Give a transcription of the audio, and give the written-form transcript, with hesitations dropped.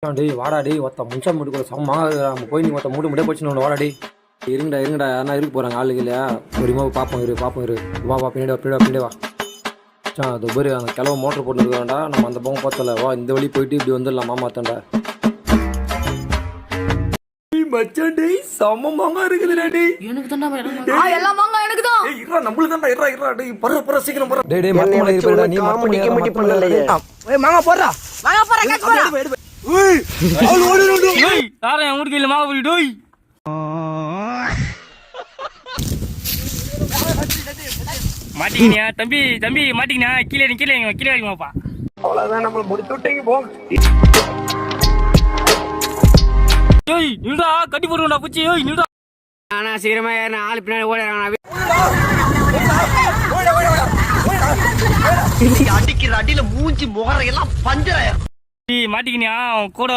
டேய் வாடா டேய் ஒத்த முன்சாமி வீட்டுக்குள்ள சமமா நம்ம போய் நீ ஒத்த மூட்டு முடிய போச்சுன்னு வாடா டேய். இருங்கடா யாரா இருக்கு போறாங்க ஆளுக்கு இல்லையா? ஒருமா பாப்போம் இரு வா பின்னாடி வா. அது பேர் அந்த கிளவு மோட்டர் போட்டு இருக்காண்டா. நம்ம அந்த பக்கம் பார்த்தல வா, இந்த வழி போயிட்டு இப்படி வந்துடலாம் மாமாத்தாண்டா. மச்சான் டேய் செம மாங்கா இருக்குதுடா டேய். எனக்கு தான்டா எல்லா மாங்கா எனக்கு தான். ஏய் இருடா நம்மளுக்கு தான்டா இருடா டேய் பர சீக்கிரம் பர. டேய் மத்த மலை இருக்குடா நீ மத்த பண்ணலையே. ஏய் மாங்கா போடுறா கட் போடா. ஏய் அவள் ஓடுறடா. ஏய் யாரே உன் கையில மாங்கா போடி டேய். மாட்டிக்கினியா தம்பி மாட்டிக்கினா கீழே வைங்கப்பா. அவ்வளவுதான் நம்ம முடிச்சு விட்டீங்க போங்க. ஏய் நில்டா கட்டி போடுடா புச்சி. ஏய் நில்டா. ஆனா சீக்கிரமா ஏறன ஆளு பின்னாடி ஓடுறாங்க. அடிக்கிற அடியில மூஞ்சி முகர எல்லாம் பஞ்சராயிரும். மாட்டிக்கினியா கூட